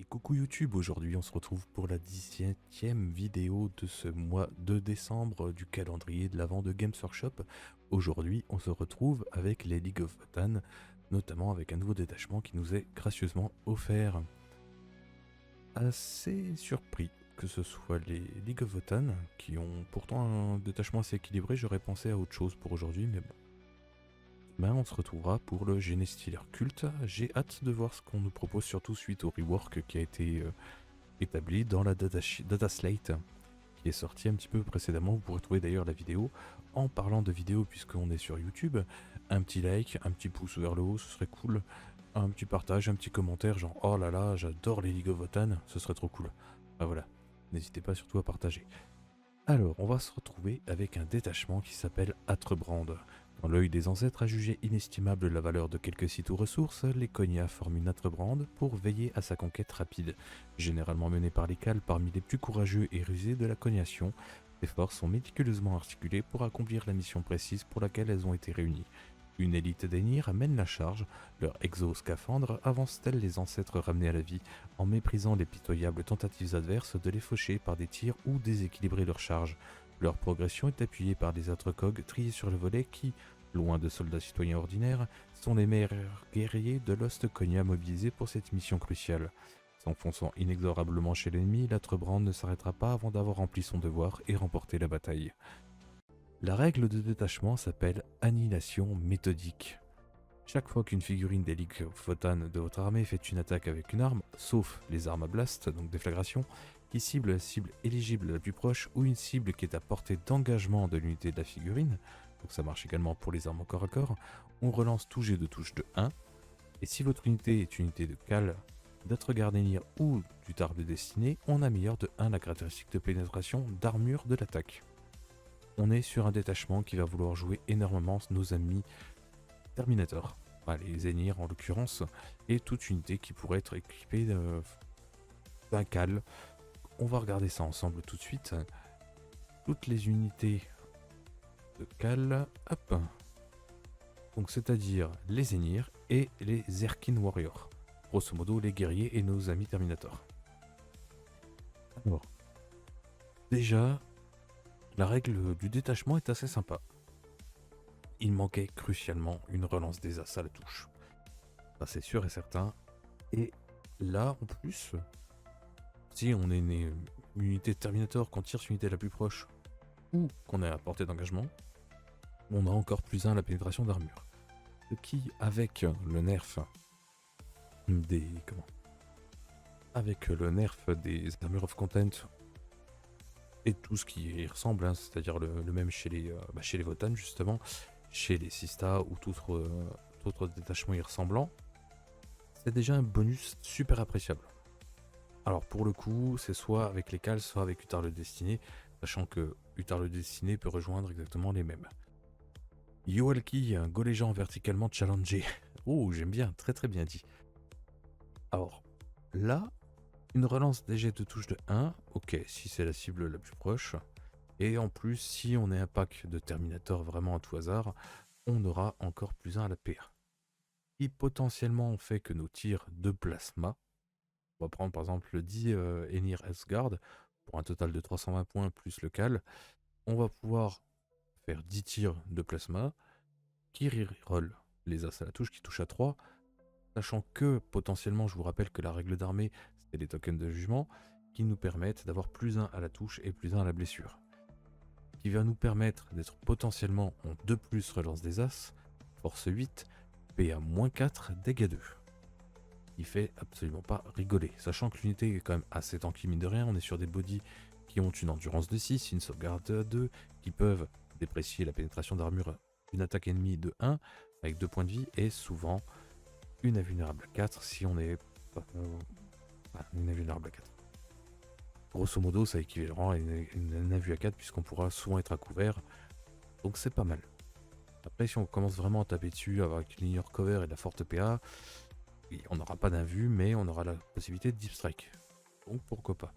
coucou YouTube, aujourd'hui on se retrouve pour la 17e vidéo de ce mois de décembre du calendrier de l'avant de Games Workshop. Aujourd'hui on se retrouve avec les League of Votan, notamment avec un nouveau détachement qui nous est gracieusement offert. Assez surpris que ce soit les League of Votan, qui ont pourtant un détachement assez équilibré, j'aurais pensé à autre chose pour aujourd'hui, mais bon. Demain, on se retrouvera pour le Genestealer Culte. J'ai hâte de voir ce qu'on nous propose, surtout suite au rework qui a été établi dans la data slate qui est sorti un petit peu précédemment. Vous pourrez trouver d'ailleurs la vidéo. En parlant de vidéo, puisqu'on est sur YouTube, un petit like, un petit pouce vers le haut, ce serait cool. Un petit partage, un petit commentaire, genre oh là là, j'adore les League of Votan, ce serait trop cool. Ah, voilà, n'hésitez pas surtout à partager. Alors, on va se retrouver avec un détachement qui s'appelle Atrebrand. Quand l'œil des ancêtres a jugé inestimable la valeur de quelques sites ou ressources, les Konya forment une Atrebrand pour veiller à sa conquête rapide. Généralement menée par les Khals parmi les plus courageux et rusés de la cognation, ces forces sont méticuleusement articulées pour accomplir la mission précise pour laquelle elles ont été réunies. Une élite d'Enir mène la charge, leur exoscaphandre avance-t-elle les ancêtres ramenés à la vie en méprisant les pitoyables tentatives adverses de les faucher par des tirs ou déséquilibrer leur charge. Leur progression est appuyée par des Atrecogs triés sur le volet qui, loin de soldats citoyens ordinaires, sont les meilleurs guerriers de l'Ost Konya mobilisés pour cette mission cruciale. S'enfonçant inexorablement chez l'ennemi, l'Atrebrand ne s'arrêtera pas avant d'avoir rempli son devoir et remporté la bataille. La règle de détachement s'appelle Annihilation méthodique. Chaque fois qu'une figurine des League of Votan de votre armée fait une attaque avec une arme, sauf les armes à blast, donc déflagration, qui cible la cible éligible la plus proche ou une cible qui est à portée d'engagement de l'unité de la figurine, donc ça marche également pour les armes au corps à corps, on relance tout jet de touche de 1, et si votre unité est une unité de Khal, d'Atregardenir ou du Tar de Destinée, on améliore de 1 la caractéristique de pénétration d'armure de l'attaque. On est sur un détachement qui va vouloir jouer énormément nos amis Terminator, les Enir en l'occurrence, et toute unité qui pourrait être équipée d'un Khal. On va regarder ça ensemble tout de suite. Toutes les unités de Khal, hop. Donc c'est-à-dire les Enir et les Zerkin Warriors. Grosso modo les guerriers et nos amis Terminator. Alors, déjà, la règle du détachement est assez sympa. Il manquait crucialement une relance des as à la touche. Ça c'est sûr et certain. Et là, en plus, si on est une unité de Terminator qu'on tire sur l'unité la plus proche ou qu'on est à portée d'engagement, on a encore plus 1 à la pénétration d'armure. Ce qui, avec le nerf des... Avec le nerf des Armor of Content et tout ce qui y ressemble, c'est-à-dire le même chez les Votan justement, chez les Sista ou tout autre détachement y ressemblant, c'est déjà un bonus super appréciable. Alors pour le coup, c'est soit avec les Khals, soit avec Utar le Destiné, sachant que Utar le Destiné peut rejoindre exactement les mêmes. Yoalki, un golégeant verticalement challengé. Oh, j'aime bien, très très bien dit. Alors, là, une relance des jets de touche de 1, ok, si c'est la cible la plus proche. Et en plus, si on est un pack de Terminator vraiment à tout hasard, on aura encore plus 1 à la PA. Qui potentiellement fait que nos tirs de plasma, on va prendre par exemple le 10 Enir Esgard, pour un total de 320 points plus le Khal, on va pouvoir faire 10 tirs de plasma, qui reroll les as à la touche, qui touchent à 3, sachant que potentiellement, je vous rappelle que la règle d'armée, c'est les tokens de jugement, qui nous permettent d'avoir plus 1 à la touche et plus 1 à la blessure. Qui va nous permettre d'être potentiellement en 2+, relance des as, force 8, PA-4, dégâts 2. Il fait absolument pas rigoler, sachant que l'unité est quand même assez tanky mine de rien, on est sur des bodies qui ont une endurance de 6, une sauvegarde de 2, qui peuvent déprécier la pénétration d'armure d'une attaque ennemie de 1, avec 2 points de vie, et souvent une invulnérable à 4 si on est... une invulnérable à 4. Grosso modo, ça équivalent à une invu à 4 puisqu'on pourra souvent être à couvert, donc c'est pas mal. Après, si on commence vraiment à taper dessus avec une ligne cover et de la forte PA, on n'aura pas d'invue, mais on aura la possibilité de deep strike. Donc pourquoi pas.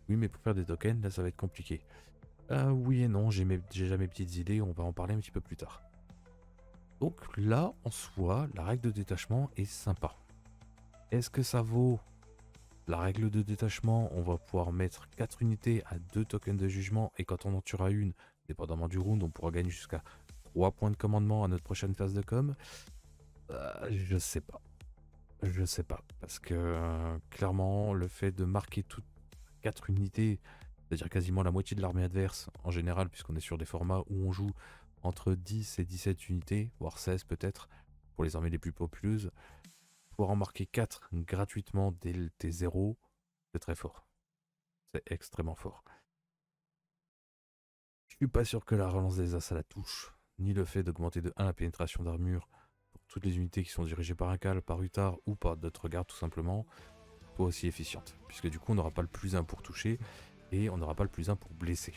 Oui, mais pour faire des tokens, là ça va être compliqué. Oui et non, j'ai déjà mes petites idées, on va en parler un petit peu plus tard. Donc là, en soi, la règle de détachement est sympa. Est-ce que ça vaut La règle de détachement, on va pouvoir mettre 4 unités à 2 tokens de jugement et quand on en tuera une, dépendamment du round, on pourra gagner jusqu'à 3 points de commandement à notre prochaine phase de com. Je sais pas. Je sais pas. Parce que clairement, le fait de marquer toutes 4 unités, c'est-à-dire quasiment la moitié de l'armée adverse, en général, puisqu'on est sur des formats où on joue entre 10 et 17 unités, voire 16 peut-être, pour les armées les plus populeuses, pouvoir en marquer 4 gratuitement dès le T0, c'est très fort. C'est extrêmement fort. Je suis pas sûr que la relance des As à la touche, ni le fait d'augmenter de 1 la pénétration d'armure pour toutes les unités qui sont dirigées par un cal, par Utard ou par d'autres gardes tout simplement, soit aussi efficiente. Puisque du coup on n'aura pas le plus 1 pour toucher et on n'aura pas le plus 1 pour blesser.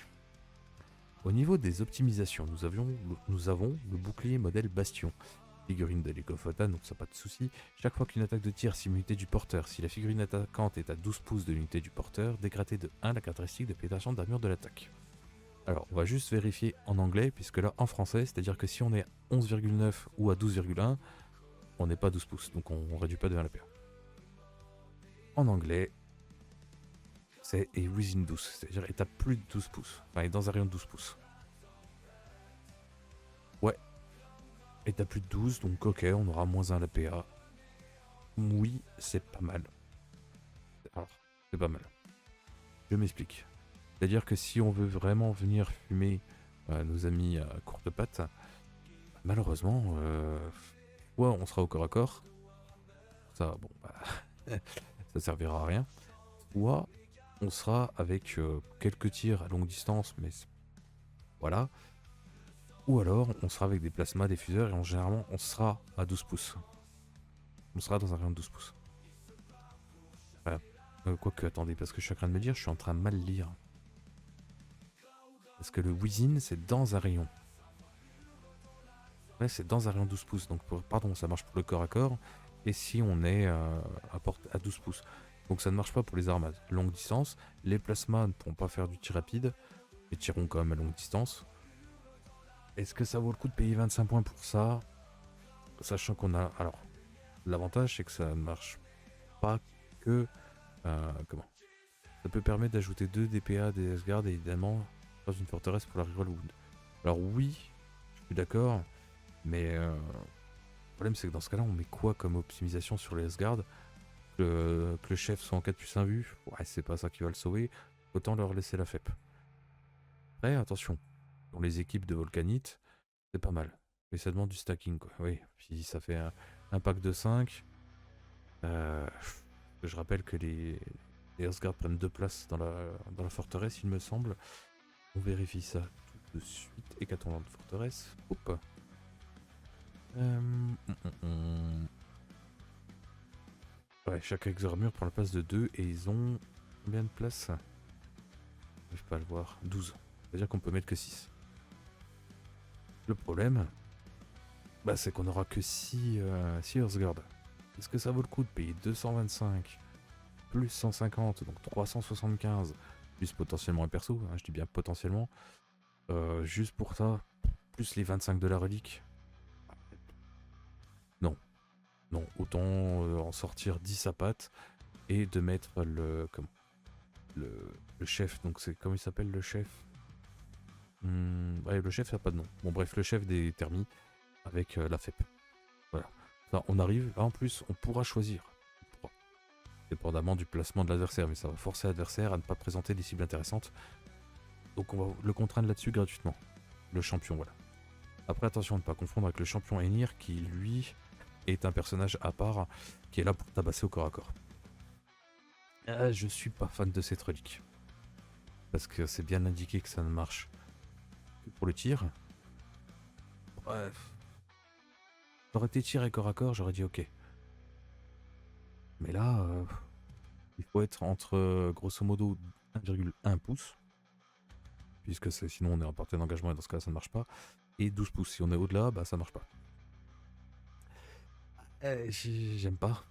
Au niveau des optimisations, nous avons le bouclier modèle Bastion. Figurine de League of Wotan, donc ça pas de souci. Chaque fois qu'une attaque de tir simule l'unité du porteur, si la figurine attaquante est à 12 pouces de l'unité du porteur, dégradez de 1 la caractéristique de pénétration d'armure de l'attaque. Alors, on va juste vérifier en anglais, puisque là, en français, c'est-à-dire que si on est à 11,9 ou à 12,1, on n'est pas à 12 pouces, donc on réduit pas de 1 la PA. En anglais, c'est et within 12, c'est-à-dire est à plus de 12 pouces, enfin est dans un rayon de 12 pouces. Ouais, est à plus de 12, donc ok, on aura moins 1 la PA. Oui, c'est pas mal. Alors, c'est pas mal. Je m'explique. C'est-à-dire que si on veut vraiment venir fumer nos amis à courte patte, malheureusement, soit on sera au corps à corps, ça, bon, bah, ça servira à rien, soit on sera avec quelques tirs à longue distance, mais voilà, ou alors on sera avec des plasmas, des fuseurs, et généralement on sera à 12 pouces. On sera dans un rayon de 12 pouces. Voilà. Quoique, attendez, parce que je suis en train de me dire, je suis en train de mal lire. Parce que le within, c'est dans un rayon. Ouais, c'est dans un rayon 12 pouces. Donc, pardon, ça marche pour le corps à corps. Et si on est à 12 pouces. Donc, ça ne marche pas pour les armes à longue distance. Les plasmas ne pourront pas faire du tir rapide. Mais tireront quand même à longue distance. Est-ce que ça vaut le coup de payer 25 points pour ça? Sachant qu'on a... Alors, l'avantage, c'est que ça ne marche pas que... comment? Ça peut permettre d'ajouter 2 DPA, des S-Guard, évidemment, dans une forteresse pour la reroll wound. Alors oui, je suis d'accord. Mais le problème, c'est que dans ce cas-là, on met quoi comme optimisation sur les S-Guard que le chef soit en 4+1 vue, ouais, c'est pas ça qui va le sauver. Autant leur laisser la FEP. Après, attention, dans les équipes de Volcanite, c'est pas mal. Mais ça demande du stacking, quoi. Oui, puis ça fait un pack de 5. Je rappelle que les S-Guard prennent 2 places dans la forteresse, il me semble. On vérifie ça tout de suite. Hécatombe de forteresse. Hop. Ouais, chaque ex-armure prend la place de 2 et ils ont combien de places? Je vais pas le voir. 12. C'est-à-dire qu'on peut mettre que 6. Le problème, bah, c'est qu'on aura que 6 Earthguard. Est-ce que ça vaut le coup de payer 225 plus 150, donc 375, plus potentiellement un perso, hein, je dis bien potentiellement, juste pour ça, plus les 25 de la relique? Non. Non, autant en sortir 10 à pattes et de mettre le chef. Donc c'est comment il s'appelle le chef? Ouais, le chef n'a pas de nom. Bon bref, le chef des thermis avec la FEP. Voilà. Ça, on arrive. Là en plus, on pourra choisir. Dépendamment du placement de l'adversaire, mais ça va forcer l'adversaire à ne pas présenter des cibles intéressantes. Donc on va le contraindre là-dessus gratuitement. Le champion, voilà. Après attention à ne pas confondre avec le champion Enir qui lui est un personnage à part qui est là pour tabasser au corps à corps. Je suis pas fan de cette relique. Parce que c'est bien indiqué que ça ne marche que pour le tir. Bref. Ça aurait été tiré corps à corps, j'aurais dit ok. Mais là, il faut être entre grosso modo 1,1 pouce. Puisque sinon on est en portée d'engagement et dans ce cas ça ne marche pas. Et 12 pouces. Si on est au-delà, bah ça marche pas. J'aime pas.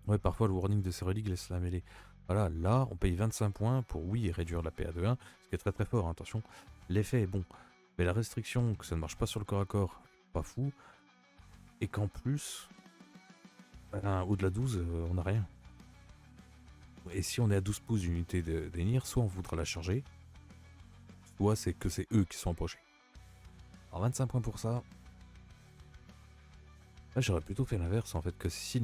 Ouais, parfois le warning de ces reliques laisse la mêlée. Voilà, là, on paye 25 points pour, oui, réduire la PA de 1, ce qui est très très fort, hein, attention. L'effet est bon. Mais la restriction, que ça ne marche pas sur le corps à corps, pas fou. Et qu'en plus, au-delà de 12, on n'a rien. Et si on est à 12 pouces d'une unité d'Enir, soit on voudra la charger, soit c'est que c'est eux qui sont approchés. Alors 25 points pour ça. Là j'aurais plutôt fait l'inverse en fait, que si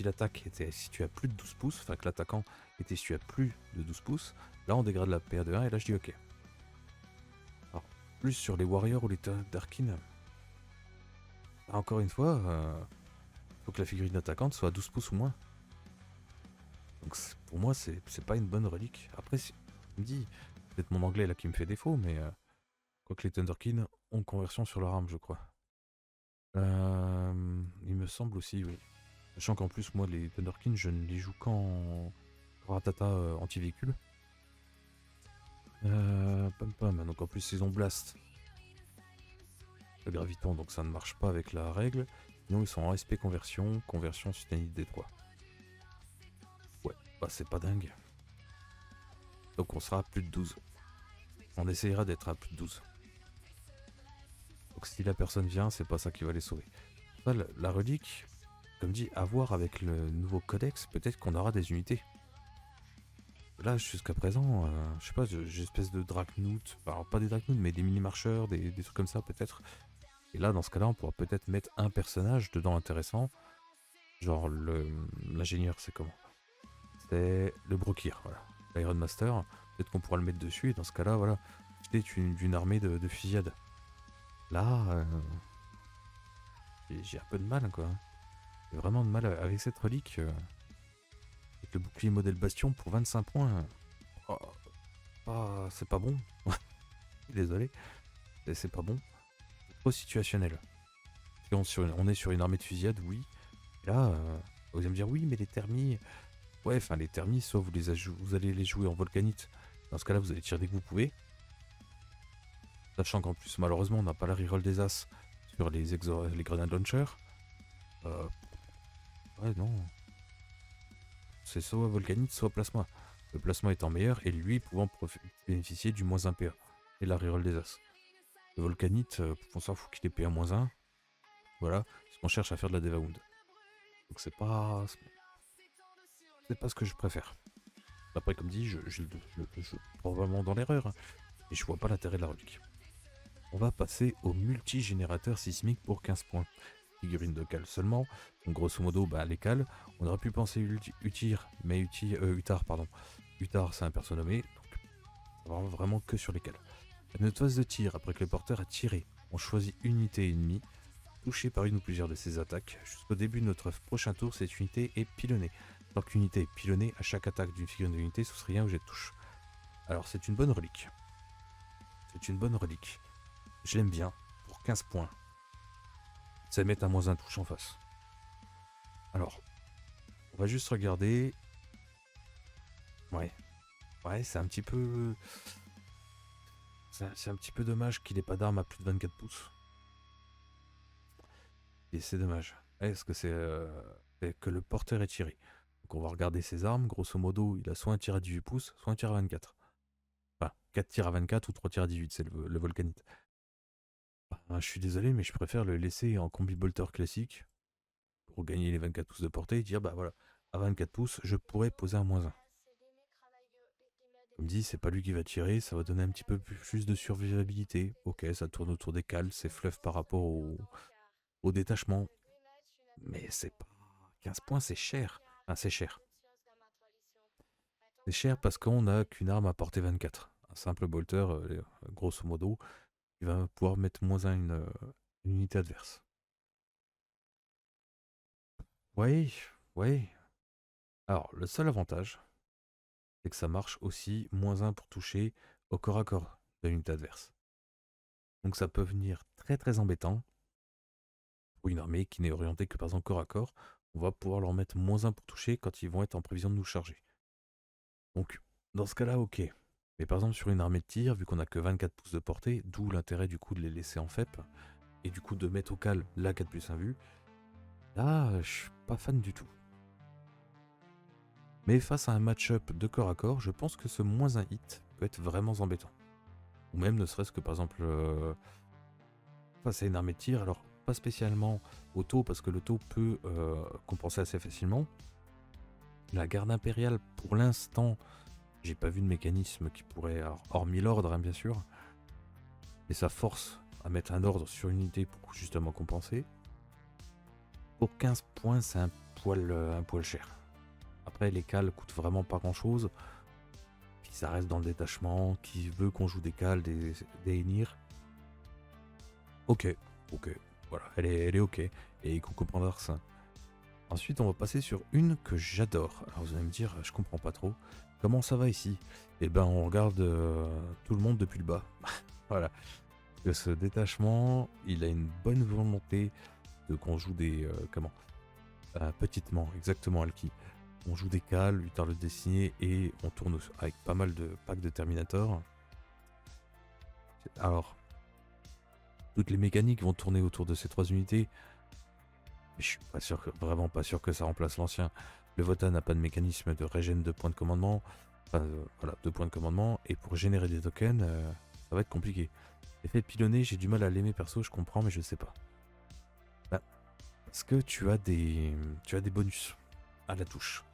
l'attaque était située à plus de 12 pouces, enfin que l'attaquant était situé à plus de 12 pouces, là on dégrade la PA de 1 et là je dis ok. Alors plus sur les Warriors ou les Darkin, encore une fois, faut que la figurine attaquante soit à 12 pouces ou moins. Donc pour moi c'est pas une bonne relique. Après si je me dis, peut-être mon anglais là qui me fait défaut, mais quoique les Thunderkin ont conversion sur leur arme je crois. Il me semble aussi, oui. Sachant qu'en plus, moi, les Thunderkin, je ne les joue qu'en Ratata anti-véhicule. Pam pam, donc en plus, ils ont Blast. Le graviton, donc ça ne marche pas avec la règle. Sinon, ils sont en SP conversion, conversion Sutanite D3. Ouais, bah c'est pas dingue. Donc on sera à plus de 12. On essayera d'être à plus de 12. Donc si la personne vient, c'est pas ça qui va les sauver. La relique, comme dit, à voir avec le nouveau codex, peut-être qu'on aura des unités. Là, jusqu'à présent, je sais pas, j'ai espèce de Draknout, alors pas des Draknout, mais des mini-marcheurs, des trucs comme ça peut-être. Et là, dans ce cas-là, on pourra peut-être mettre un personnage dedans intéressant. Genre l'ingénieur, c'est comment? C'est le Brokir, voilà. L'Iron Master, peut-être qu'on pourra le mettre dessus, et dans ce cas-là, voilà, c'est d'une armée de fusillade. Là, j'ai un peu de mal, quoi. J'ai vraiment de mal avec cette relique. Avec le bouclier modèle Bastion pour 25 points. Oh, c'est pas bon. Désolé. C'est pas bon. C'est trop situationnel. On est sur une armée de fusillade, oui. Et là, vous allez me dire, oui, mais les thermis. Ouais, enfin, les thermis, soit vous allez les jouer en volcanite. Dans ce cas-là, vous allez tirer dès que vous pouvez. Sachant qu'en plus, malheureusement, on n'a pas la reroll des As sur les grenades launcher. Ouais, non. C'est soit volcanite, soit plasma. Le plasma étant meilleur et lui pouvant bénéficier du moins 1 PA et la reroll des As. Le volcanite, on s'en fout qu'il ait PA moins 1. Voilà, parce qu'on cherche à faire de la Devawound. Donc c'est pas ce que je préfère. Après, comme dit, je prends vraiment dans l'erreur. Hein, et je vois pas l'intérêt de la relique. On va passer au multigénérateur sismique pour 15 points. Figurine de cale seulement. Donc grosso modo, bah, les cales. On aurait pu penser Utar, pardon. Utar, c'est un perso nommé. Donc vraiment que sur les cales. À notre phase de tir, après que le porteur a tiré, on choisit une unité ennemie, touchée par une ou plusieurs de ses attaques. Jusqu'au début de notre prochain tour, cette unité est pilonnée. Alors qu'une unité est pilonnée, à chaque attaque d'une figurine de l'unité, ce serait un objet de touche. Alors c'est une bonne relique. C'est une bonne relique. Je l'aime bien, pour 15 points. Ça met un moins un touche en face. Alors, on va juste regarder. Ouais, c'est un petit peu... C'est un petit peu dommage qu'il ait pas d'arme à plus de 24 pouces. Et c'est dommage. Est-ce que c'est que le porteur est tiré? Donc on va regarder ses armes. Grosso modo, il a soit un tir à 18 pouces, soit un tir à 24. Enfin, 4 tirs à 24 ou 3 tirs à 18, c'est le volcanite. Je suis désolé, mais je préfère le laisser en combi bolter classique pour gagner les 24 pouces de portée et dire bah voilà, à 24 pouces, je pourrais poser un moins 1. Comme dit, c'est pas lui qui va tirer, ça va donner un petit peu plus de survivabilité. Ok, ça tourne autour des cales, c'est fluff par rapport au détachement. Mais c'est pas... 15 points, c'est cher. Enfin, c'est cher. C'est cher parce qu'on n'a qu'une arme à portée 24. Un simple bolter, grosso modo, il va pouvoir mettre moins 1 une unité adverse. Oui, oui. Alors, le seul avantage, c'est que ça marche aussi moins 1 pour toucher au corps à corps de l'unité adverse. Donc ça peut venir très très embêtant pour une armée qui n'est orientée que par exemple corps à corps. On va pouvoir leur mettre moins 1 pour toucher quand ils vont être en prévision de nous charger. Donc, dans ce cas-là, ok. Mais par exemple, sur une armée de tir, vu qu'on a que 24 pouces de portée, d'où l'intérêt du coup de les laisser en FEP, et du coup de mettre au cal la 4 plus 1 vue, là, je suis pas fan du tout. Mais face à un match-up de corps à corps, je pense que ce moins 1 hit peut être vraiment embêtant. Ou même ne serait-ce que par exemple face à une armée de tir, alors pas spécialement au taux, parce que le taux peut compenser assez facilement. La garde impériale, pour l'instant, j'ai pas vu de mécanisme qui pourrait, alors, hormis l'ordre, hein, bien sûr, et ça force à mettre un ordre sur une unité pour justement compenser. Pour 15 points, c'est un poil cher. Après, les cales coûtent vraiment pas grand chose. Puis ça reste dans le détachement. Qui veut qu'on joue des cales, des Enir? Ok, voilà, elle est ok. Et qu'on comprendra ça. Ensuite, on va passer sur une que j'adore. Alors vous allez me dire, je comprends pas trop. Comment ça va ici? Eh ben, on regarde tout le monde depuis le bas. Voilà. Que ce détachement, il a une bonne volonté de qu'on joue des petitement, exactement Alki. On joue des cales, 8 heures de dessiné et on tourne avec pas mal de packs de Terminator. Alors, toutes les mécaniques vont tourner autour de ces trois unités. Mais je suis pas sûr, vraiment pas sûr que ça remplace l'ancien. Le Votan n'a pas de mécanisme de régène de points de commandement. Enfin, voilà, 2 points de commandement. Et pour générer des tokens, ça va être compliqué. L'effet de pilonner, j'ai du mal à l'aimer perso, je comprends, mais je sais pas. Bah, parce que tu as des bonus à la touche.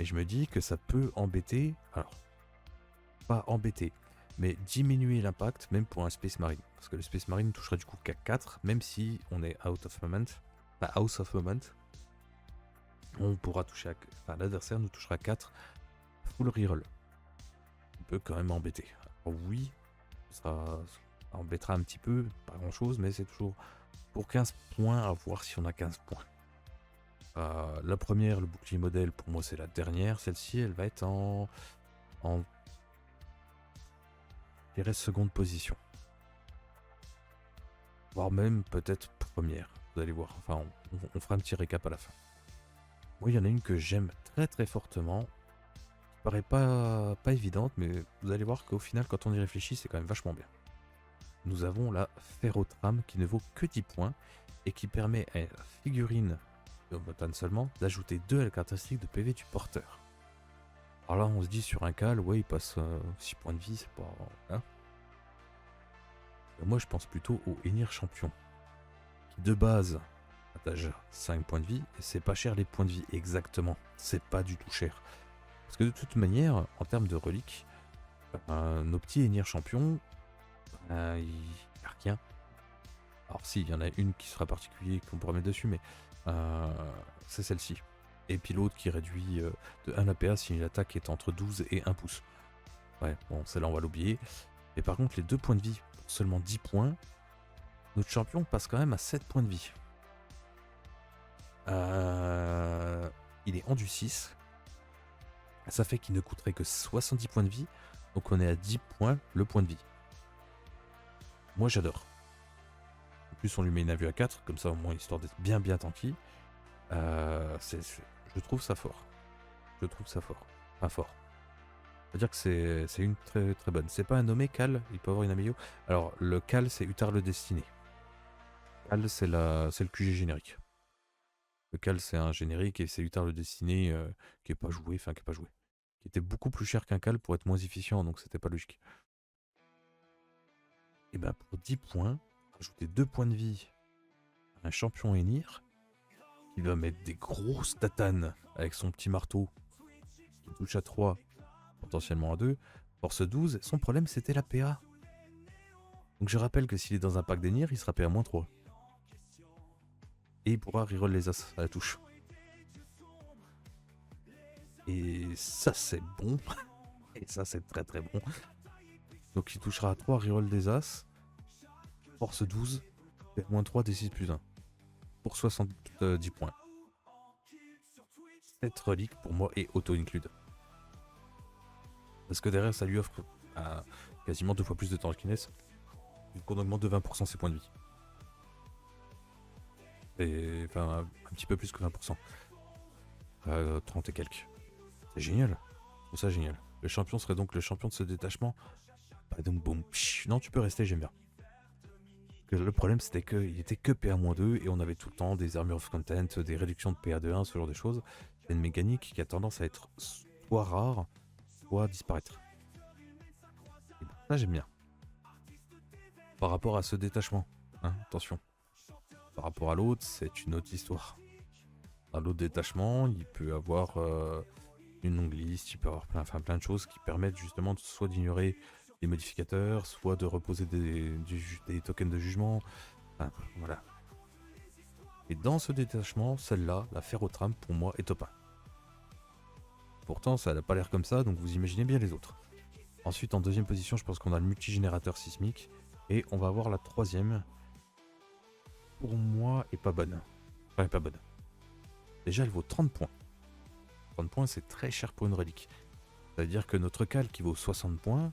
Et je me dis que ça peut embêter, alors, pas embêter, mais diminuer l'impact, même pour un Space Marine. Parce que le Space Marine touchera du coup qu'à 4, même si on est out of moment. Enfin, house of moment. On pourra toucher enfin, l'adversaire nous touchera 4 full reroll. On peut quand même embêter. Alors, oui, ça embêtera un petit peu, pas grand chose, mais c'est toujours pour 15 points à voir si on a 15 points. La première, le bouclier modèle, pour moi c'est la dernière. Celle-ci, elle va être en je dirais seconde position. Voire même peut-être première. Vous allez voir. Enfin, on fera un petit récap à la fin. Moi, il y en a une que j'aime très très fortement. Qui paraît pas évidente, mais vous allez voir qu'au final, quand on y réfléchit, c'est quand même vachement bien. Nous avons la Ferrotrame qui ne vaut que 10 points et qui permet à la figurine de Votan seulement d'ajouter 2 à la caractéristique de PV du porteur. Alors là, on se dit sur un cal, ouais, il passe 6 points de vie, c'est pas. Hein. Moi, je pense plutôt au Enir Champion, qui de base a déjà 5 points de vie, et c'est pas cher les points de vie, exactement. C'est pas du tout cher. Parce que de toute manière, en termes de reliques, nos petits Enir Champions, il n'y a rien. Alors si, il y en a une qui sera particulière, qu'on pourra mettre dessus, mais c'est celle-ci. Et puis l'autre qui réduit de 1 APA si une attaque est entre 12 et 1 pouce. Ouais, bon, celle-là on va l'oublier. Et par contre, les 2 points de vie, pour seulement 10 points, notre champion passe quand même à 7 points de vie. Il est en du 6. Ça fait qu'il ne coûterait que 70 points de vie. Donc on est à 10 points le point de vie. Moi j'adore. En plus on lui met une vue à 4, comme ça au moins histoire d'être bien tanky. Je trouve ça fort. Pas fort. C'est-à-dire que c'est une très très bonne. C'est pas un nommé Cal, il peut avoir une amélio. Alors le Cal c'est Utar le Destiné. Cal c'est le QG générique. Le Cal c'est un générique et c'est Utar le Destiné qui est pas joué, qui était beaucoup plus cher qu'un Cal pour être moins efficient, donc c'était pas logique. Et ben pour 10 points, ajouter 2 points de vie à un champion Enir, qui va mettre des grosses tatanes avec son petit marteau, qui touche à 3, potentiellement à 2, force 12, son problème c'était la PA. Donc je rappelle que s'il est dans un pack d'Enir, il sera PA-3. Et il pourra reroll les as à la touche. Et ça c'est bon. Et ça c'est très très bon. Donc il touchera à 3 reroll des as. Force 12. PA-3 D6 plus 1. Pour 70 points. Cette relique pour moi est auto-include. Parce que derrière ça lui offre quasiment 2 fois plus de tankiness. Vu qu'on augmente de 20% ses points de vie. Et enfin un petit peu plus que 20%. 30 et quelques. C'est génial. Je trouve ça génial. Le champion serait donc le champion de ce détachement. Bah donc boum. Non, tu peux rester, j'aime bien. Le problème c'était qu'il était que PA-2 et on avait tout le temps des armures of content, des réductions de PA de 1, ce genre de choses. C'est une mécanique qui a tendance à être soit rare, soit disparaître. Et ben, ça j'aime bien. Par rapport à ce détachement, hein, attention. Par rapport à l'autre, c'est une autre histoire. Dans l'autre détachement, il peut avoir une longue liste, il peut y avoir plein de choses qui permettent justement soit d'ignorer les modificateurs, soit de reposer des tokens de jugement. Enfin, voilà. Et dans ce détachement, celle-là, la ferrotrame, pour moi, est top 1. Pourtant, ça n'a pas l'air comme ça, donc vous imaginez bien les autres. Ensuite, en deuxième position, je pense qu'on a le multigénérateur sismique. Et on va avoir la troisième. Pour moi, est pas bonne. Enfin, est pas bonne. Déjà, elle vaut 30 points. 30 points, c'est très cher pour une relique. C'est-à-dire que notre cal qui vaut 60 points,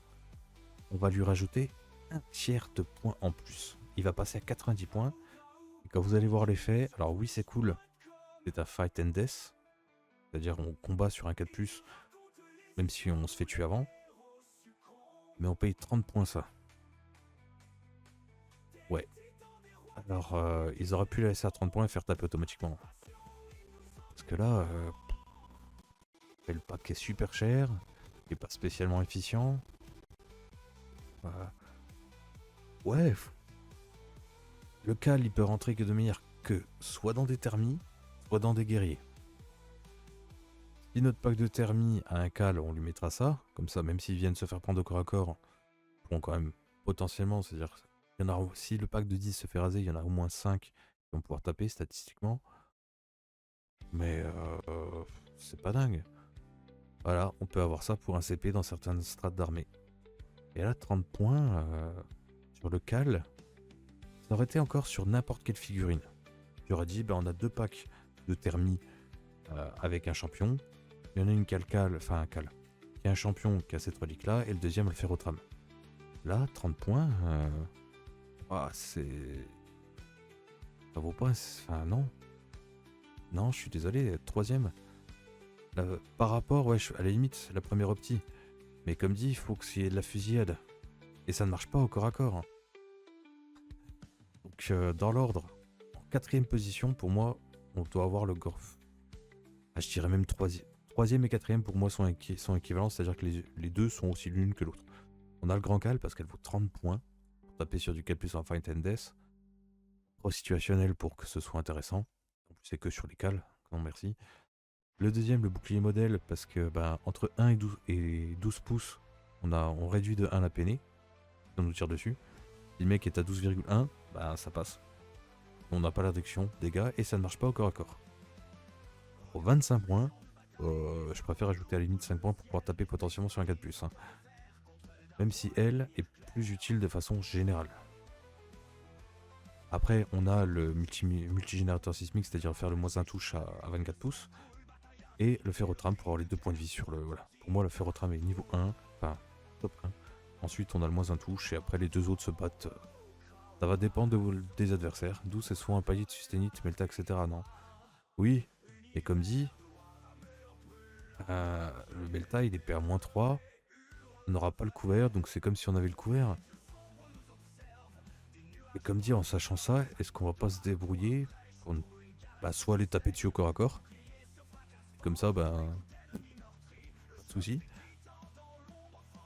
on va lui rajouter un tiers de points en plus. Il va passer à 90 points. Et quand vous allez voir l'effet, alors oui, c'est cool. C'est un fight and death. C'est-à-dire on combat sur un 4+, même si on se fait tuer avant. Mais on paye 30 points ça. Ouais. Alors, ils auraient pu la laisser à 30 points et faire taper automatiquement. Parce que là, le pack est super cher, il est pas spécialement efficient. Ouais. Le cal, il peut rentrer que de manière que soit dans des thermies, soit dans des guerriers. Si notre pack de thermie a un cal, on lui mettra ça. Comme ça, même s'ils viennent se faire prendre au corps à corps, ils pourront quand même potentiellement, c'est-à-dire, si le pack de 10 se fait raser, il y en a au moins 5 qui vont pouvoir taper statistiquement. Mais c'est pas dingue. Voilà, on peut avoir ça pour un CP dans certaines strates d'armée. Et là, 30 points sur le cal, ça aurait été encore sur n'importe quelle figurine. J'aurais dit, on a 2 packs de thermie avec un champion. Il y en a une qui a qui a un champion qui a cette relique là, et le deuxième le ferrotrame. Là, 30 points, c'est. Ça vaut pas. Enfin, non. Non, je suis désolé, troisième. Là, par rapport, ouais, à la limite, la première opti. Mais comme dit, il faut qu'il y ait de la fusillade. Et ça ne marche pas au corps à corps. Donc, dans l'ordre, en quatrième position, pour moi, on doit avoir le Gorf. Je dirais même troisième. Troisième et quatrième, pour moi, sont équivalents, c'est-à-dire que les deux sont aussi l'une que l'autre. On a le Grand Cal parce qu'elle vaut 30 points pour taper sur du 4+ en Fight and Death. Trop situationnel pour que ce soit intéressant. En plus, c'est que sur les cals. Non, merci. Le deuxième, le bouclier modèle, parce que entre 1 et 12 pouces, on réduit de 1 la peinée. On nous tire dessus. Si le mec est à 12,1, ça passe. On n'a pas l'addiction, dégâts, et ça ne marche pas au corps à corps. Pour 25 points, je préfère ajouter à la limite 5 points pour pouvoir taper potentiellement sur un 4+. Hein. Même si elle est plus utile de façon générale. Après, on a le multigénérateur sismique, c'est-à-dire faire le -1 touche à 24 pouces. Et le ferrotrame pour avoir les 2 points de vie sur le. Voilà. Pour moi, le ferrotrame est niveau 1, enfin top 1. Ensuite, on a le -1 touche et après, les deux autres se battent. Ça va dépendre des adversaires. D'où c'est soit un palier de sustainite, melta, etc. Non. Oui, et comme dit, le melta il est PA -3. On n'aura pas le couvert, donc c'est comme si on avait le couvert. Et comme dit, en sachant ça, est-ce qu'on va pas se débrouiller pour soit les taper dessus au corps à corps. Comme ça, pas de soucis.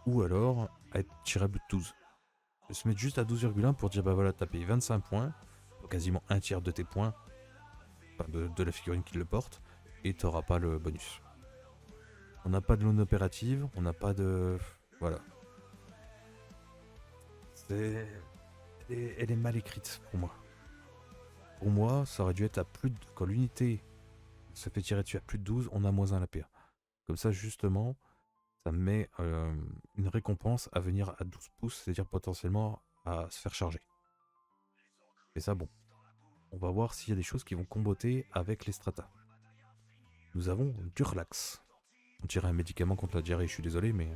Ou alors, être tiré à bout de 12. Je se mettre juste à 12,1 pour dire, voilà, t'as payé 25 points, quasiment un tiers de tes points, enfin de la figurine qui le porte, et t'auras pas le bonus. On n'a pas de lune opérative, on n'a pas de. Voilà. Elle est mal écrite pour moi. Pour moi, ça aurait dû être à plus de. Quand l'unité se fait tirer dessus à plus de 12, on a -1 à la PA. Comme ça, justement, ça met une récompense à venir à 12 pouces, c'est-à-dire potentiellement à se faire charger. Et ça, bon. On va voir s'il y a des choses qui vont comboter avec les stratas. Nous avons Durlax. On tire un médicament contre la diarrhée, je suis désolé, mais.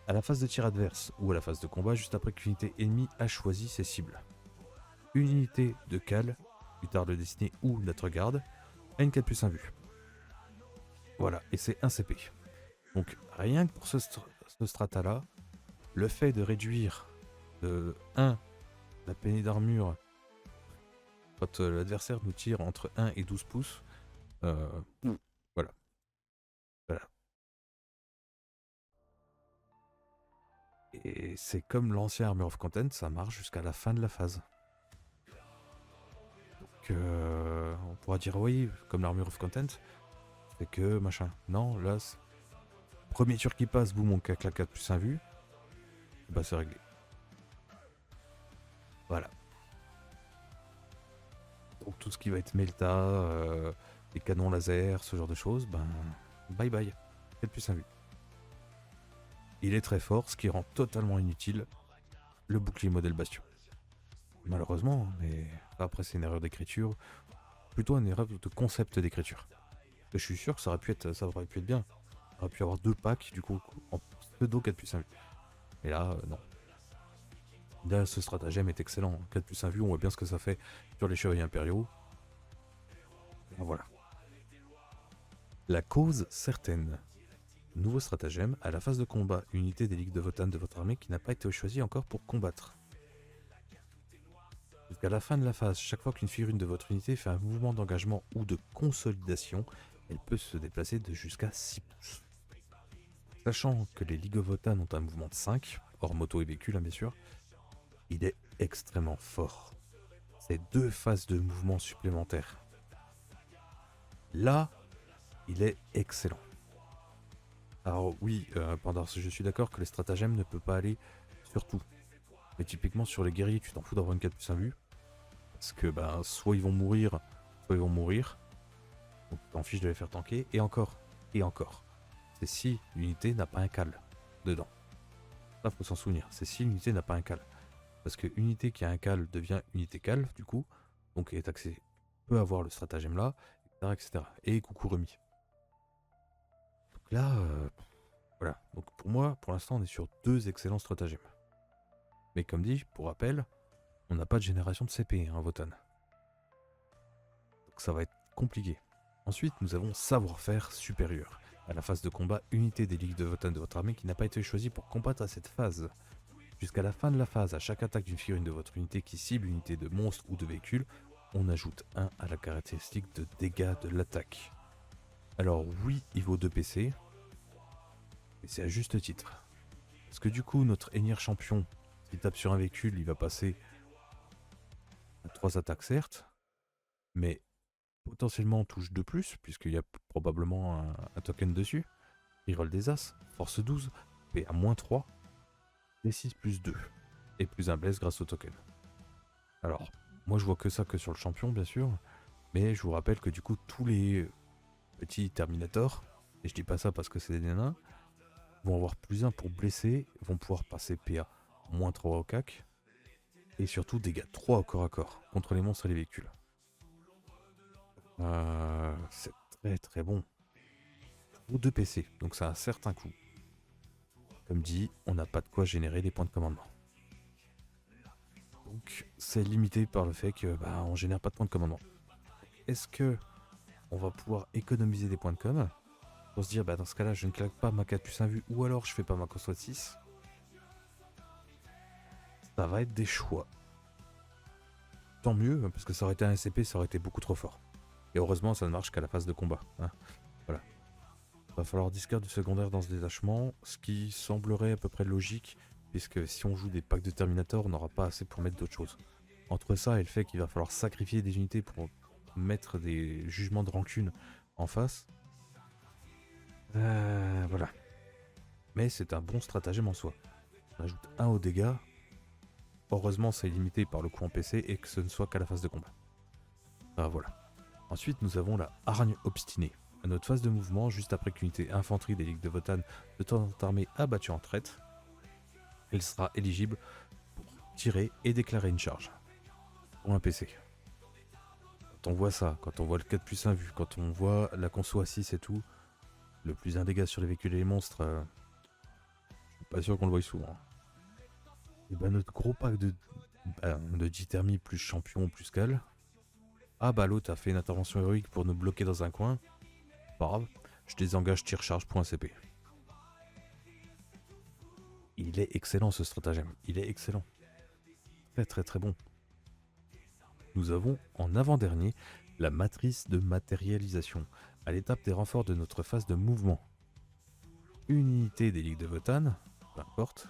À la phase de tir adverse ou à la phase de combat, juste après qu'une unité ennemie a choisi ses cibles. Une unité de Cal, plus tard de Destinée ou notre garde, a une 4+1 vue. Voilà, et c'est un CP. Donc rien que pour ce strata là, le fait de réduire de 1 la peinée d'armure quand l'adversaire nous tire entre 1 et 12 pouces, voilà. Et c'est comme l'ancien Armor of Content, ça marche jusqu'à la fin de la phase. Donc on pourra dire oui, comme l'Armor of Content, fait que machin. Non, là, premier tour qui passe, boum, on claque la 4 plus 1 vue, bah c'est réglé. Voilà. Donc tout ce qui va être Melta, les canons laser, ce genre de choses, ben bye bye. 4 plus 1 vue. Il est très fort, ce qui rend totalement inutile le bouclier modèle Bastion. Malheureusement, mais après c'est une erreur d'écriture, plutôt une erreur de concept d'écriture. Je suis sûr que ça aurait pu être bien. On aurait pu avoir 2 packs du coup en pseudo 4 plus 1 vue. Et là, non. Là, ce stratagème est excellent. 4 plus 1 vue, on voit bien ce que ça fait sur les chevaliers impériaux. Et voilà. La cause certaine. Nouveau stratagème, à la phase de combat, unité des ligues de Votann de votre armée qui n'a pas été choisie encore pour combattre. Jusqu'à la fin de la phase, chaque fois qu'une figurine de votre unité fait un mouvement d'engagement ou de consolidation, elle peut se déplacer de jusqu'à 6 pouces. Sachant que les League of Votann ont un mouvement de 5, hors moto et véhicule bien sûr, il est extrêmement fort. C'est 2 phases de mouvement supplémentaires. Là, il est excellent. Alors oui, je suis d'accord que les stratagèmes ne peuvent pas aller sur tout. Mais typiquement sur les guerriers, tu t'en fous d'avoir une 4 plus 1 vue. Parce que ben, soit ils vont mourir, soit ils vont mourir. Donc tu t'en fiches de les faire tanker. Et encore, et encore. C'est si l'unité n'a pas un cal dedans. Là, faut s'en souvenir. C'est si l'unité n'a pas un cal. Parce que unité qui a un cal devient unité cal, du coup. Donc est accès peut avoir le stratagème là, etc. etc. Et coucou remis. Donc là, voilà. Donc pour moi, pour l'instant, on est sur 2 excellents stratagèmes. Mais comme dit, pour rappel, on n'a pas de génération de CP en Votann. Donc ça va être compliqué. Ensuite, nous avons savoir-faire supérieur. À la phase de combat, unité des ligues de Votann de votre armée qui n'a pas été choisie pour combattre à cette phase. Jusqu'à la fin de la phase, à chaque attaque d'une figurine de votre unité qui cible une unité de monstre ou de véhicule, on ajoute 1 à la caractéristique de dégâts de l'attaque. Alors oui, il vaut 2 PC, mais c'est à juste titre. Parce que du coup, notre Enir champion, s'il tape sur un véhicule, il va passer à 3 attaques certes, mais potentiellement touche de plus, puisqu'il y a probablement un token dessus. Reroll des As, force 12, PA -3, D6 plus 2, et plus un bless grâce au token. Alors, moi je vois que ça que sur le champion, bien sûr, mais je vous rappelle que du coup, tous les petits Terminators, et je dis pas ça parce que c'est des nains, vont avoir plus 1 pour blesser, vont pouvoir passer PA -3 au CAC, et surtout dégâts 3 au corps à corps, contre les monstres et les véhicules. C'est très très bon. Ou 2 PC, donc ça a un certain coût. Comme dit, on n'a pas de quoi générer des points de commandement. Donc c'est limité par le fait que on génère pas de points de commandement. Est-ce que on va pouvoir économiser des points de com pour se dire dans ce cas-là je ne claque pas ma 4 plus 1 vue ou alors je fais pas ma console 6? Ça va être des choix. Tant mieux, parce que ça aurait été un SCP, ça aurait été beaucoup trop fort. Et heureusement ça ne marche qu'à la phase de combat. Hein. Voilà. Va falloir discard du secondaire dans ce détachement, ce qui semblerait à peu près logique, puisque si on joue des packs de Terminator, on n'aura pas assez pour mettre d'autres choses. Entre ça et le fait qu'il va falloir sacrifier des unités pour mettre des jugements de rancune en face, voilà. Mais c'est un bon stratagème en soi. On ajoute 1 aux dégâts. Heureusement, c'est limité par le coup en PC et que ce ne soit qu'à la phase de combat. Voilà. Ensuite, nous avons la hargne obstinée. À notre phase de mouvement, juste après qu'une unité infanterie des ligues de Votann de notre armée a battu en traite, elle sera éligible pour tirer et déclarer une charge. Pour un PC. Quand on voit ça, quand on voit le 4 plus 1 vu, quand on voit la conso à 6 et tout, le plus 1 dégâts sur les véhicules et les monstres, je suis pas sûr qu'on le voie souvent. Et notre gros pack de dithermie plus champion plus cal. Ah l'autre a fait une intervention héroïque pour nous bloquer dans un coin. Pas grave, je désengage tire-charge.cp. Il est excellent ce stratagème, il est excellent. Très très très bon. Nous avons en avant-dernier la matrice de matérialisation, à l'étape des renforts de notre phase de mouvement. Une unité des ligues de Votann, peu importe,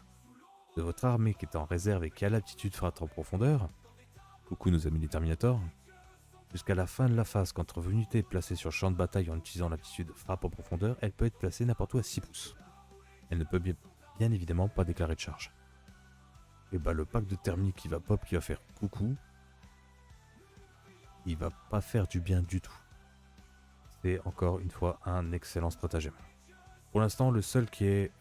de votre armée qui est en réserve et qui a l'aptitude frappe en profondeur, coucou nos amis les Terminators, Jusqu'à la fin de la phase, quand votre unité est placée sur le champ de bataille en utilisant l'aptitude frappe en profondeur, elle peut être placée n'importe où à 6 pouces. Elle ne peut bien évidemment pas déclarer de charge. Et bah le pack de thermique qui va pop, qui va faire coucou, il va pas faire du bien du tout. C'est encore une fois un excellent stratagème. Pour l'instant, le seul qui est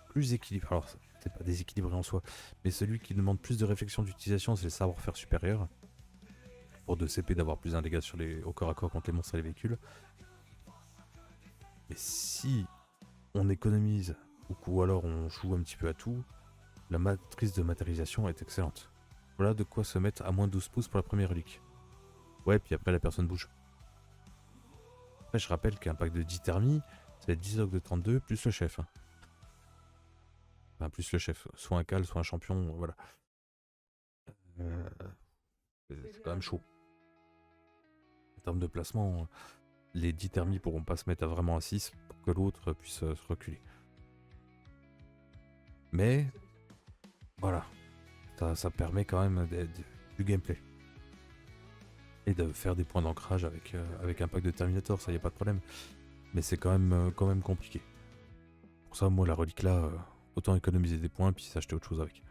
plus équilibré, alors c'est pas déséquilibré en soi, mais celui qui demande plus de réflexion d'utilisation, c'est le savoir-faire supérieur. Pour 2 CP d'avoir plus un dégât au corps à corps contre les monstres et les véhicules. Mais si on économise ou alors on joue un petit peu à tout, la matrice de matérialisation est excellente. Voilà de quoi se mettre à moins de 12 pouces pour la première relique. Ouais, puis après la personne bouge. Après, je rappelle qu'un pack de 10 thermies, c'est 10 orques de 32 plus le chef. Hein. Enfin, plus le chef. Soit un cal, soit un champion, voilà. C'est quand même chaud. En termes de placement, les 10 thermies pourront pas se mettre vraiment à 6 pour que l'autre puisse se reculer. Mais, voilà. Ça permet quand même du gameplay. Et de faire des points d'ancrage avec un pack de Terminator, ça y a pas de problème. Mais c'est quand même compliqué. Pour ça, moi, la relique là, autant économiser des points puis s'acheter autre chose avec.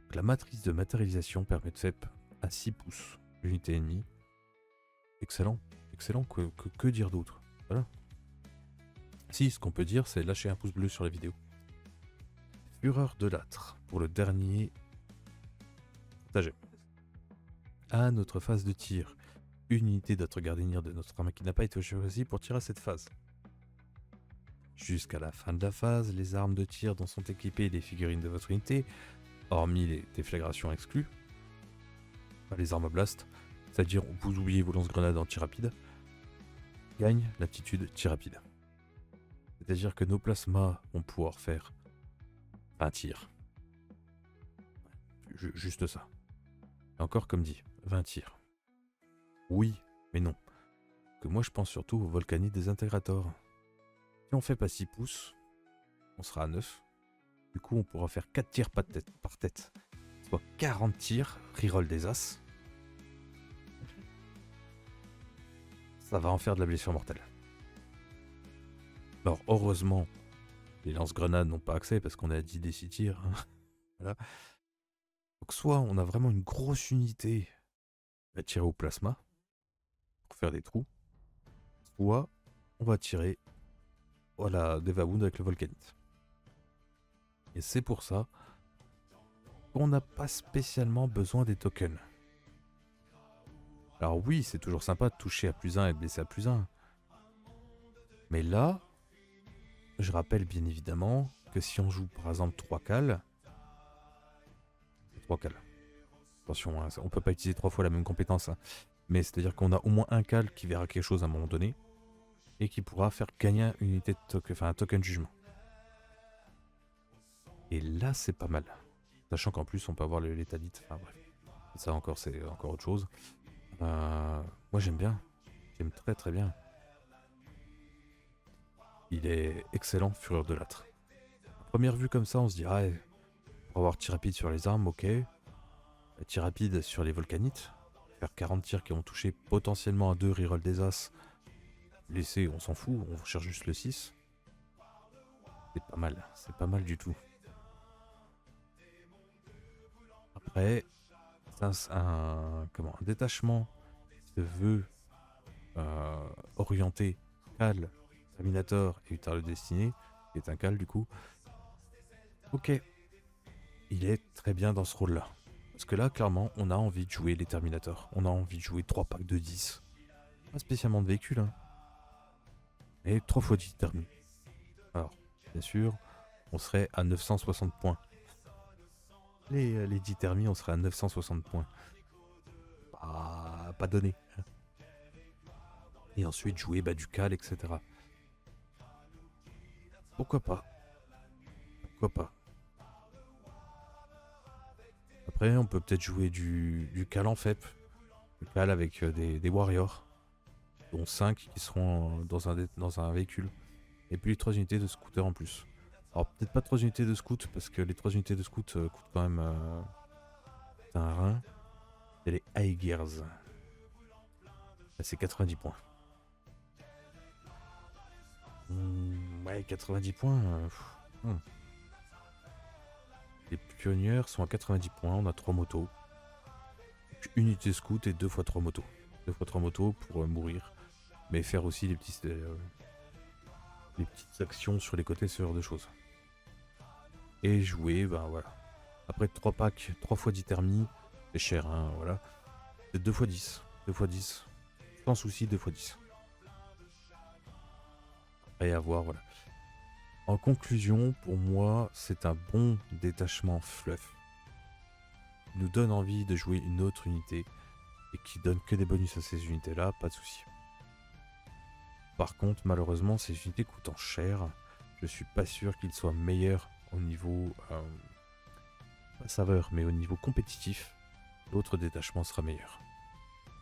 Donc, la matrice de matérialisation permet de faire à 6 pouces l'unité ennemie. Excellent. Excellent, que dire d'autre? Voilà. Si, ce qu'on peut dire, c'est lâcher un pouce bleu sur la vidéo. Fureur de l'âtre, pour le dernier stratagème. À notre phase de tir, une unité d'autre gardénière de notre arme qui n'a pas été choisie pour tirer à cette phase. Jusqu'à la fin de la phase, les armes de tir dont sont équipées les figurines de votre unité, hormis les déflagrations exclues, les armes à blast, c'est-à-dire vous oubliez vos lance-grenades en tir rapide, gagnent l'aptitude tir rapide. C'est-à-dire que nos plasmas vont pouvoir faire un tir. Juste ça. Et encore comme dit, 20 tirs. Oui, mais non. Que moi je pense surtout au volcanite des intégrators. Si on fait pas 6 pouces, on sera à 9. Du coup on pourra faire 4 tirs par tête. Soit 40 tirs, reroll des as. Ça va en faire de la blessure mortelle. Alors heureusement, les lance-grenades n'ont pas accès parce qu'on est à 10 des 6 tirs. Voilà. Donc soit on a vraiment une grosse unité à tirer au plasma pour faire des trous, soit on va tirer des Vabounds avec le volcanite. Et c'est pour ça qu'on n'a pas spécialement besoin des tokens. Alors oui, c'est toujours sympa de toucher à plus 1 et de blesser à plus 1. Mais là, je rappelle bien évidemment que si on joue par exemple 3 cales, attention, hein, on peut pas utiliser 3 fois la même compétence, hein, mais c'est-à-dire qu'on a au moins un cal qui verra quelque chose à un moment donné et qui pourra faire gagner une unité de un token de jugement. Et là, c'est pas mal. Sachant qu'en plus, on peut avoir le létalite. Enfin bref, ça encore, c'est encore autre chose. Moi, j'aime bien. J'aime très très bien. Il est excellent, Fureur de l'âtre. À première vue comme ça, on se dit, ah, pour avoir tir rapide sur les armes, ok. Tir rapide sur les volcanites. Faire 40 tirs qui vont toucher potentiellement à 2, reroll des as. Laisser, on s'en fout, on cherche juste le 6. C'est pas mal du tout. Après, un détachement qui se veut orienté Cal, Terminator et Utar le Destiné, qui est un Cal du coup. Ok, il est très bien dans ce rôle-là. Parce que là, clairement, on a envie de jouer les Terminators. On a envie de jouer 3 packs de 10. Pas spécialement de véhicules, hein. Et 3 x 10 thermi. Alors, bien sûr, on serait à 960 points. Les 10 thermi, on serait à 960 points. Pas donné. Et ensuite jouer du cal, etc. Pourquoi pas? Pourquoi pas? Après, on peut peut-être jouer du cal en FEP. Le cal avec des warriors. Dont 5 qui seront dans un véhicule. Et puis les 3 unités de scooter en plus. Alors peut-être pas 3 unités de scout, parce que les 3 unités de scout coûtent quand même un rein. C'est les Aegers. Là, c'est 90 points. Ouais, 90 points. Les pionnières sont à 90 points. On a 3 motos. Une unité scout et 2 fois 3 motos. 2 fois 3 motos pour mourir. Mais faire aussi les petites actions sur les côtés, ce genre de choses. Et jouer, ben voilà. Après 3 packs, 3 fois 10 thermies. C'est cher, hein, voilà. C'est 2 fois 10. 2 fois 10. Sans souci, 2 fois 10. Et à voir, voilà. En conclusion, pour moi, c'est un bon détachement fluff. Il nous donne envie de jouer une autre unité et qui donne que des bonus à ces unités-là, pas de souci. Par contre, malheureusement, ces unités coûtant cher, je suis pas sûr qu'ils soient meilleurs au niveau pas saveur, mais au niveau compétitif. L'autre détachement sera meilleur.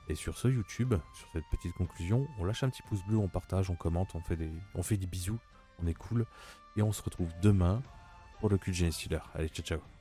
Et sur ce YouTube, sur cette petite conclusion, on lâche un petit pouce bleu, on partage, on commente, on fait des bisous, on est cool. Et on se retrouve demain pour le cul de Genestealer. Allez, ciao ciao.